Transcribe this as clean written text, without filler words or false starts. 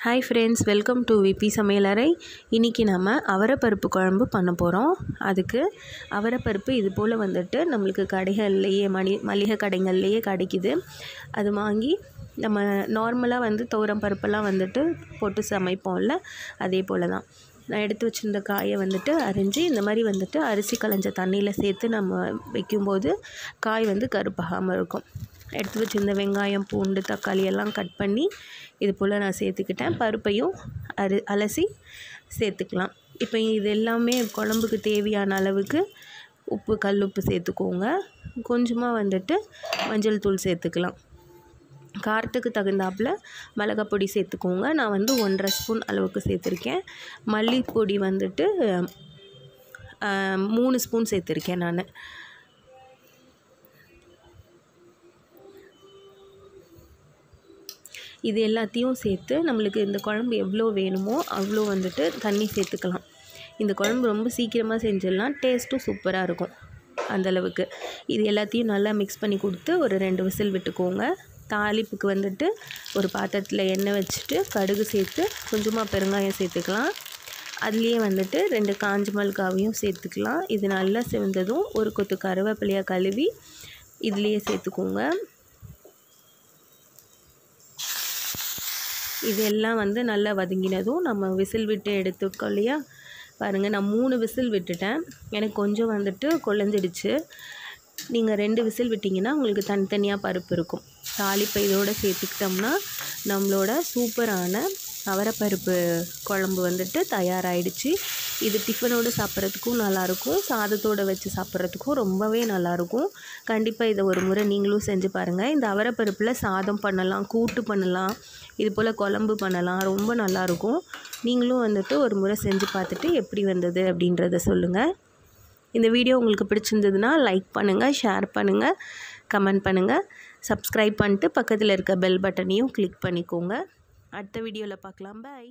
Hi friends, welcome to vpsamayalarai. இன்னைக்கு நம்ம அவரை பருப்பு குழம்பு பண்ண போறோம். அதுக்கு அவரை பருப்பு இது போல வந்துட்டு நமக்கு கடைகள்லயே மளிகை கடைகள்லயே கிடைக்குது. அது வாங்கி நம்ம நார்மலா வந்து தோரம் பருப்பெல்லாம் வந்துட்டு போட்டு சமைப்போம்ல, அதே போல தான். நான் எடுத்து வச்சிருந்த காயை வந்துட்டு அரிஞ்சு இந்த மாதிரி வந்துட்டு அரிசி களைஞ்ச தண்ணியில் சேர்த்து நம்ம வைக்கும்போது காய் வந்து கருப்பாகாமல் இருக்கும். எடுத்து வச்சிருந்த வெங்காயம், பூண்டு, தக்காளி எல்லாம் கட் பண்ணி இது போல் நான் சேர்த்துக்கிட்டேன். பருப்பையும் அலசி சேர்த்துக்கலாம். இப்போ இது எல்லாமே குழம்புக்கு தேவையான அளவுக்கு உப்பு, கல்லுப்பு சேர்த்துக்கோங்க. கொஞ்சமாக வந்துட்டு மஞ்சள் தூள் சேர்த்துக்கலாம். காரத்துக்கு தகுந்தாப்பில் மிளகாய் பொடி சேர்த்துக்கோங்க. நான் வந்து 1.5 ஸ்பூன் அளவுக்கு சேர்த்துருக்கேன். மல்லிப்பொடி வந்துட்டு 3 ஸ்பூன் சேர்த்துருக்கேன் நான். இது எல்லாத்தையும் சேர்த்து நம்மளுக்கு இந்த குழம்பு எவ்வளோ வேணுமோ அவ்வளோ வந்துட்டு தண்ணி சேர்த்துக்கலாம். இந்த குழம்பு ரொம்ப சீக்கிரமாக செஞ்சிடலாம், டேஸ்ட்டும் சூப்பராக இருக்கும். அந்தளவுக்கு இது எல்லாத்தையும் நல்லா மிக்ஸ் பண்ணி கொடுத்து ஒரு 2 விசில் விட்டுக்கோங்க. தாளிப்புக்கு வந்துட்டு ஒரு பாத்திரத்தில் எண்ணெய் வச்சுட்டு கடுகு சேர்த்து கொஞ்சமாக பெருங்காயம் சேர்த்துக்கலாம். அதுலேயே வந்துட்டு 2 காஞ்ச மிளகாவையும் சேர்த்துக்கலாம். இது நல்லா செவந்ததும் ஒரு கொத்து கருவேப்பிலையாக கழுவி இதுலேயே சேர்த்துக்கோங்க. இதெல்லாம் வந்து நல்லா வதங்கினதும் நம்ம விசில் விட்டு எடுத்துக்கோ இல்லையா, பாருங்கள் நான் 3 விசில் விட்டுட்டேன். எனக்கு கொஞ்சம் வந்துட்டு குழஞ்சிடுச்சு. நீங்கள் 2 விசில் விட்டிங்கன்னா உங்களுக்கு தனித்தனியாக பருப்பு இருக்கும். தாளிப்பை இதோடு சேர்த்துக்கிட்டோம்னா நம்மளோட சூப்பரான அவரைப்பருப்பு குழம்பு வந்துட்டு தயாராகிடுச்சு. இது டிஃபனோடு சாப்பிட்றதுக்கும் நல்லாயிருக்கும், சாதத்தோடு வச்சு சாப்பிட்றதுக்கும் ரொம்பவே நல்லாயிருக்கும். கண்டிப்பாக இதை ஒரு முறை நீங்களும் செஞ்சு பாருங்கள். இந்த அவரைப்பருப்பில் சாதம் பண்ணலாம், கூட்டு பண்ணலாம், இது போல் குழம்பு பண்ணலாம், ரொம்ப நல்லாயிருக்கும். நீங்களும் வந்துட்டு ஒரு முறை செஞ்சு பார்த்துட்டு எப்படி வந்தது அப்படின்றத சொல்லுங்கள். இந்த வீடியோ உங்களுக்கு பிடிச்சிருந்ததுன்னா லைக் பண்ணுங்கள், ஷேர் பண்ணுங்கள், கமெண்ட் பண்ணுங்கள், சப்ஸ்கிரைப் பண்ணிட்டு பக்கத்தில் இருக்க பெல் பட்டனையும் கிளிக் பண்ணிக்கோங்க. அடுத்த வீடியோவில் பார்க்கலாம். பாய்.